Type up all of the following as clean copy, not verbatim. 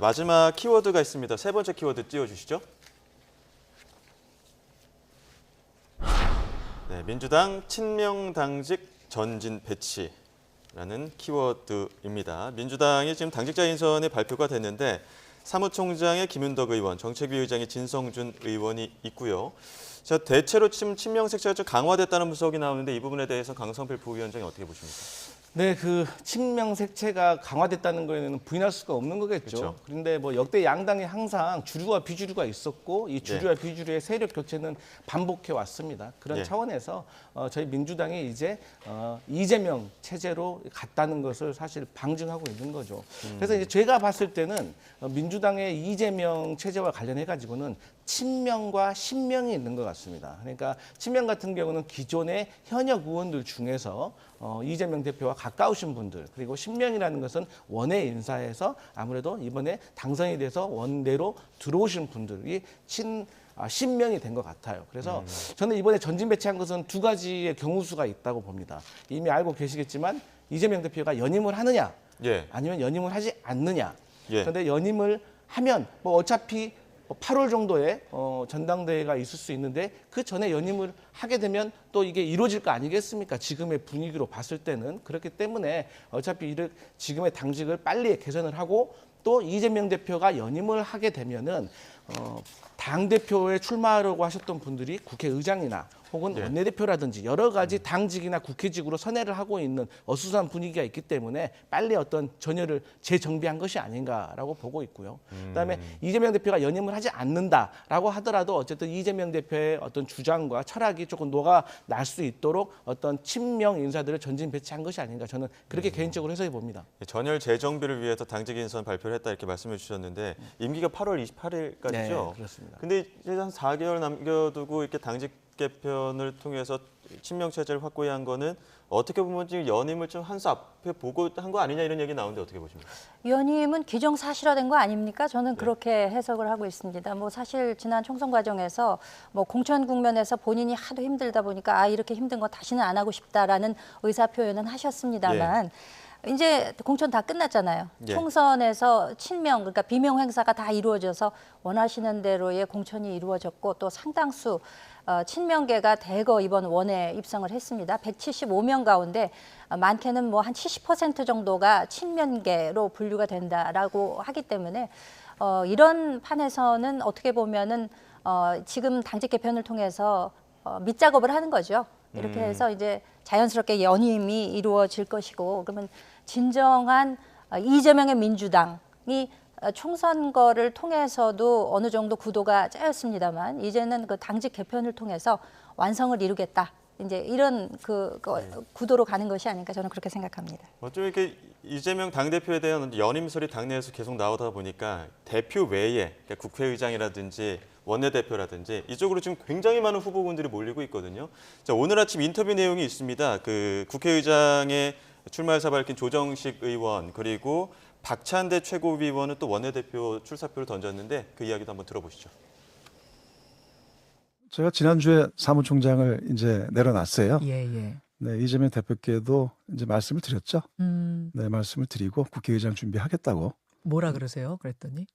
마지막 키워드가 있습니다. 세 번째 키워드 띄워주시죠. 네, 민주당 친명 당직 전진 배치라는 키워드입니다. 민주당이 지금 당직자 인선이 발표가 됐는데 사무총장의 김윤덕 의원, 정책위 의장이 진성준 의원이 있고요. 자, 대체로 지금 친명 색채가 좀 강화됐다는 분석이 나오는데 이 부분에 대해서 강성필 부위원장이 어떻게 보십니까? 네, 그 친명 색채가 강화됐다는 거에는 부인할 수가 없는 거겠죠. 그렇죠. 그런데 뭐 역대 양당이 항상 주류와 비주류가 있었고 이 주류와 비주류의 세력 교체는 반복해 왔습니다. 그런 차원에서 저희 민주당이 이제 이재명 체제로 갔다는 것을 사실 방증하고 있는 거죠. 그래서 이제 제가 봤을 때는 민주당의 이재명 체제와 관련해 가지고는 친명과 신명이 있는 것 같습니다. 그러니까 친명 같은 경우는 기존의 현역 의원들 중에서 이재명 대표와 가까우신 분들, 그리고 신명이라는 것은 원외 인사에서 아무래도 이번에 당선이 돼서 원내로 들어오신 분들이 신명이 된 것 같아요. 그래서 저는 이번에 전진 배치한 것은 두 가지의 경우수가 있다고 봅니다. 이미 알고 계시겠지만 이재명 대표가 연임을 하느냐, 아니면 연임을 하지 않느냐. 그런데 연임을 하면 뭐 어차피 8월 정도에 전당대회가 있을 수 있는데 그 전에 연임을 하게 되면 또 이게 이루어질 거 아니겠습니까? 지금의 분위기로 봤을 때는. 그렇기 때문에 어차피 지금의 당직을 빨리 개선을 하고 또 이재명 대표가 연임을 하게 되면은 당대표에 출마하려고 하셨던 분들이 국회의장이나 혹은 원내대표라든지 여러 가지 당직이나 국회직으로 선회를 하고 있는 어수선한 분위기가 있기 때문에 빨리 어떤 전열을 재정비한 것이 아닌가라고 보고 있고요. 그다음에 이재명 대표가 연임을 하지 않는다라고 하더라도 어쨌든 이재명 대표의 어떤 주장과 철학이 조금 녹아날 수 있도록 어떤 친명 인사들을 전진 배치한 것이 아닌가 저는 그렇게 개인적으로 해석해 봅니다. 전열 재정비를 위해서 당직 인선 발표를 했다 이렇게 말씀해 주셨는데 임기가 8월 28일까지죠? 네, 그렇습니다. 근데 이제 한 4개월 남겨두고 이렇게 당직 개편을 통해서 친명 체제를 확고히 한 거는 어떻게 보면 지금 연임을 좀 한 수 앞에 보고 한 거 아니냐 이런 얘기 나오는데 어떻게 보십니까? 연임은 기정사실화된 거 아닙니까? 저는 그렇게 해석을 하고 있습니다. 뭐 사실 지난 총선 과정에서 뭐 공천 국면에서 본인이 하도 힘들다 보니까 이렇게 힘든 거 다시는 안 하고 싶다라는 의사 표현은 하셨습니다만 이제 공천 다 끝났잖아요. 총선에서 친명, 그러니까 비명 행사가 다 이루어져서 원하시는 대로의 공천이 이루어졌고 또 상당수 친명계가 대거 이번 원에 입성을 했습니다. 175명 가운데 많게는 뭐 한 70% 정도가 친명계로 분류가 된다라고 하기 때문에 이런 판에서는 어떻게 보면은 지금 당직 개편을 통해서 밑작업을 하는 거죠. 이렇게 해서 이제 자연스럽게 연임이 이루어질 것이고 그러면 진정한 이재명의 민주당이 총선거를 통해서도 어느 정도 구도가 짜였습니다만 이제는 그 당직 개편을 통해서 완성을 이루겠다. 이제 이런 구도로 가는 것이 아닌가 저는 그렇게 생각합니다. 좀 이렇게 이재명 당대표에 대한 연임설이 당내에서 계속 나오다 보니까 대표 외에 그러니까 국회의장이라든지 원내대표라든지 이쪽으로 지금 굉장히 많은 후보군들이 몰리고 있거든요. 자, 오늘 아침 인터뷰 내용이 있습니다. 그 국회의장에 출마 의사 밝힌 조정식 의원 그리고 박찬대 최고위원은 또 원내대표 출사표를 던졌는데 그 이야기도 한번 들어보시죠. 제가 지난주에 사무총장을 이제 내려놨어요. 네, 이재명 대표께도 이제 말씀을 드렸죠. 네, 말씀을 드리고 국회의장 준비하겠다고. 뭐라 그러세요? 그랬더니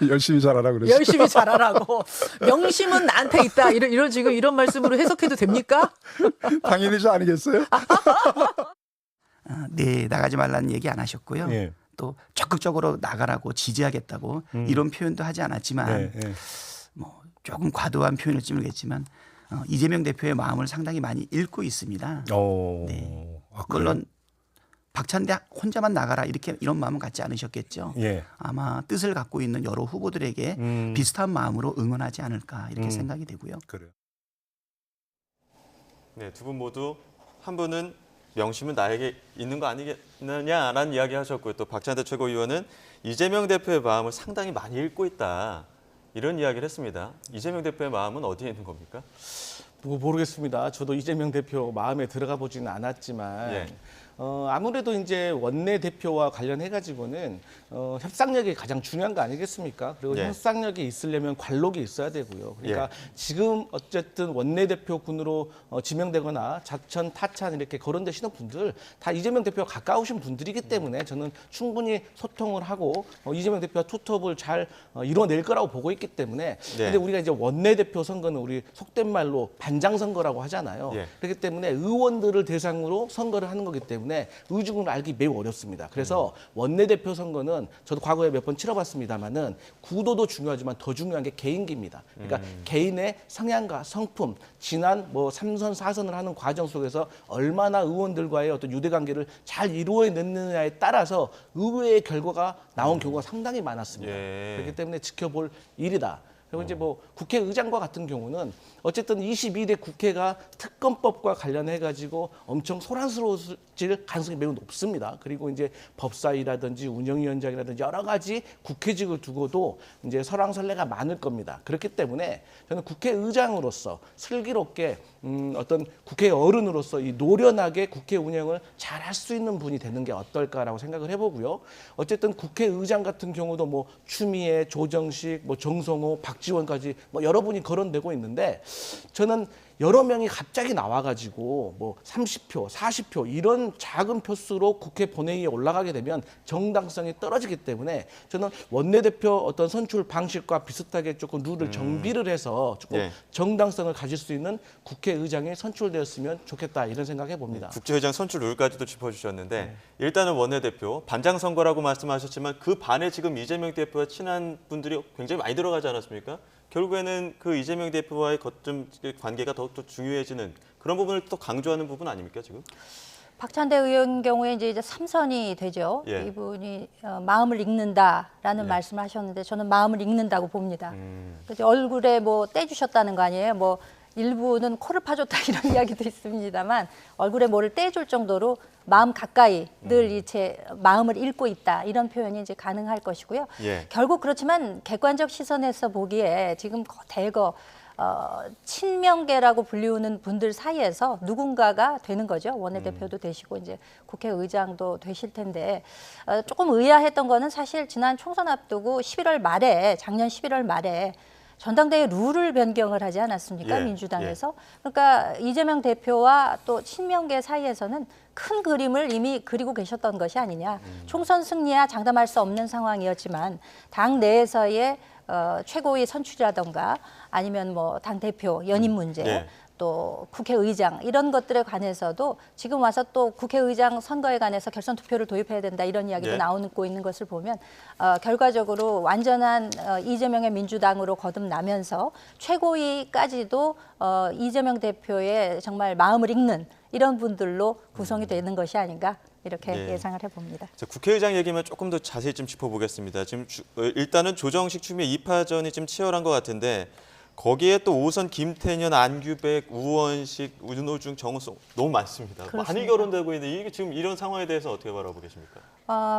열심히 잘하라 그랬어요. 열심히 잘하라고. 명심은 나한테 있다. 이런 지금 이런 말씀으로 해석해도 됩니까? 당연히죠, 아니겠어요? 네, 나가지 말라는 얘기 안 하셨고요. 또 적극적으로 나가라고 지지하겠다고 이런 표현도 하지 않았지만 뭐 조금 과도한 표현일지 모르겠지만 이재명 대표의 마음을 상당히 많이 읽고 있습니다. 네. 물론 박찬대 혼자만 나가라 이런 마음은 갖지 않으셨겠죠. 아마 뜻을 갖고 있는 여러 후보들에게 비슷한 마음으로 응원하지 않을까 이렇게 생각이 되고요. 그래요. 네, 두 분 모두 한 분은 명심은 나에게 있는 거 아니겠느냐라는 이야기 하셨고요. 또 박찬대 최고위원은 이재명 대표의 마음을 상당히 많이 읽고 있다. 이런 이야기를 했습니다. 이재명 대표의 마음은 어디에 있는 겁니까? 모르겠습니다. 저도 이재명 대표 마음에 들어가 보지는 않았지만 아무래도 이제 원내대표와 관련해 가지고는 협상력이 가장 중요한 거 아니겠습니까? 그리고 예. 협상력이 있으려면 관록이 있어야 되고요. 그러니까 지금 어쨌든 원내대표군으로 지명되거나 자천, 타찬 이렇게 거론되시는 분들 다 이재명 대표와 가까우신 분들이기 때문에 저는 충분히 소통을 하고 이재명 대표와 투톱을 잘 이뤄낼 거라고 보고 있기 때문에 근데 우리가 이제 원내대표 선거는 우리 속된 말로 반장 선거라고 하잖아요. 예. 그렇기 때문에 의원들을 대상으로 선거를 하는 거기 때문에 의중을 알기 매우 어렵습니다. 그래서 원내대표 선거는 저도 과거에 몇 번 치러봤습니다만은 구도도 중요하지만 더 중요한 게 개인기입니다. 그러니까 개인의 성향과 성품, 지난 뭐 3선, 4선을 하는 과정 속에서 얼마나 의원들과의 어떤 유대관계를 잘 이루어내느냐에 따라서 의외의 결과가 나온 경우가 상당히 많았습니다. 예. 그렇기 때문에 지켜볼 일이다. 그리고 이제 뭐 국회의장과 같은 경우는 어쨌든 22대 국회가 특검법과 관련해 가지고 엄청 소란스러워질 가능성이 매우 높습니다. 그리고 이제 법사위라든지 운영위원장이라든지 여러 가지 국회직을 두고도 이제 설왕설래가 많을 겁니다. 그렇기 때문에 저는 국회의장으로서 슬기롭게 어떤 국회 어른으로서 이 노련하게 국회 운영을 잘 할 수 있는 분이 되는 게 어떨까라고 생각을 해보고요. 어쨌든 국회의장 같은 경우도 뭐 추미애, 조정식, 뭐 정성호, 박지원까지 뭐 여러 분이 거론되고 있는데 저는 여러 명이 갑자기 나와가지고 뭐 30표, 40표 이런 작은 표수로 국회 본회의에 올라가게 되면 정당성이 떨어지기 때문에 저는 원내대표 어떤 선출 방식과 비슷하게 조금 룰을 정비를 해서 조금 정당성을 가질 수 있는 국회의장이 선출되었으면 좋겠다 이런 생각해 봅니다. 국회의장 선출 룰까지도 짚어주셨는데 일단은 원내대표 반장 선거라고 말씀하셨지만 그 반에 지금 이재명 대표와 친한 분들이 굉장히 많이 들어가지 않았습니까? 결국에는 그 이재명 대표와의 거점 관계가 더욱더 중요해지는 그런 부분을 또 강조하는 부분 아닙니까 지금? 박찬대 의원 경우에 이제 3선이 되죠. 예. 이분이 마음을 읽는다라는 말씀을 하셨는데 저는 마음을 읽는다고 봅니다. 그래서 얼굴에 뭐 떼주셨다는 거 아니에요? 뭐 일부는 코를 파줬다 이런 이야기도 있습니다만 얼굴에 뭐를 떼줄 정도로 마음 가까이 늘 이제 마음을 읽고 있다 이런 표현이 이제 가능할 것이고요. 예. 결국 그렇지만 객관적 시선에서 보기에 지금 대거 친명계라고 불리우는 분들 사이에서 누군가가 되는 거죠. 원내대표도 되시고 이제 국회의장도 되실 텐데 조금 의아했던 거는 사실 지난 총선 앞두고 작년 11월 말에 전당대회 룰을 변경을 하지 않았습니까? 예, 민주당에서. 그러니까 이재명 대표와 또 친명계 사이에서는 큰 그림을 이미 그리고 계셨던 것이 아니냐. 총선 승리야 장담할 수 없는 상황이었지만 당 내에서의 최고위 선출이라던가 아니면 뭐 당대표 연임 문제 예. 또 국회의장 이런 것들에 관해서도 지금 와서 또 국회의장 선거에 관해서 결선 투표를 도입해야 된다 이런 이야기도 예. 나오고 있는 것을 보면 결과적으로 완전한 이재명의 민주당으로 거듭나면서 최고위까지도 이재명 대표의 정말 마음을 읽는 이런 분들로 구성이 되는 것이 아닌가 이렇게 예. 예상을 해봅니다. 자, 국회의장 얘기만 조금 더 자세히 좀 짚어보겠습니다. 지금 일단은 조정식 추미애 2파전이 좀 치열한 것 같은데 거기에 또 5선 김태년, 안규백, 우원식, 윤호중, 정우성 너무 많습니다. 많이 그렇습니다. 거론되고 있는데 이게 지금 이런 상황에 대해서 어떻게 바라보고 계십니까?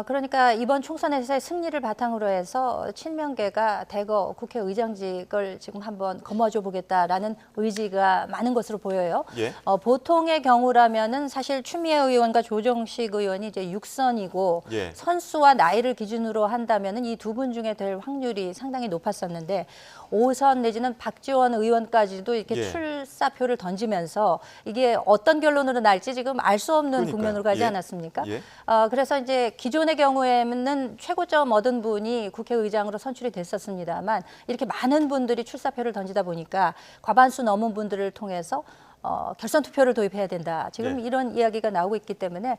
그러니까 이번 총선에서의 승리를 바탕으로 해서 친명계가 대거 국회의장직을 지금 한번 거머쥐어 보겠다라는 의지가 많은 것으로 보여요. 예. 보통의 경우라면은 사실 추미애 의원과 조정식 의원이 이제 6선이고 예. 선수와 나이를 기준으로 한다면은 이 두 분 중에 될 확률이 상당히 높았었는데 5선 내지는 박지원 의원까지도 이렇게 예. 출사표를 던지면서 이게 어떤 결론으로 날지 지금 알 수 없는 그러니까요. 국면으로 가지 예. 않았습니까? 예. 그래서 이제 기존의 경우에는 최고점 얻은 분이 국회의장으로 선출이 됐었습니다만 이렇게 많은 분들이 출사표를 던지다 보니까 과반수 넘은 분들을 통해서 결선 투표를 도입해야 된다. 지금 네. 이런 이야기가 나오고 있기 때문에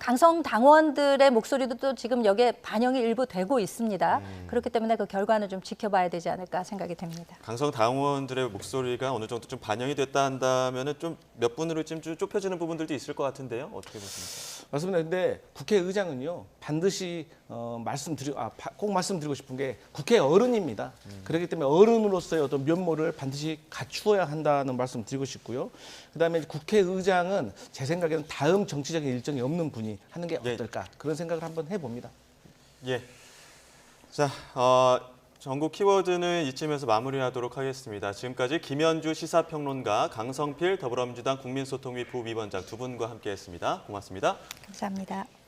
강성 당원들의 목소리도 또 지금 여기에 반영이 일부 되고 있습니다. 그렇기 때문에 그 결과는 좀 지켜봐야 되지 않을까 생각이 됩니다. 강성 당원들의 목소리가 어느 정도 좀 반영이 됐다 한다면은 좀 몇 분으로 좀 좁혀지는 부분들도 있을 것 같은데요. 어떻게 보십니까? 맞습니다. 근데 국회의장은요 반드시 꼭 말씀드리고 싶은 게 국회 어른입니다. 그렇기 때문에 어른으로서의 어떤 면모를 반드시 갖추어야 한다는 말씀 드리고 싶고요. 그다음에 국회의장은 제 생각에는 다음 정치적인 일정이 없는 분이 하는 게 예. 어떨까 그런 생각을 한번 해봅니다. 예. 자, 전국 키워드는 이쯤에서 마무리하도록 하겠습니다. 지금까지 김현주 시사평론가, 강성필 더불어민주당 국민소통위 부위원장 두 분과 함께했습니다. 고맙습니다. 감사합니다.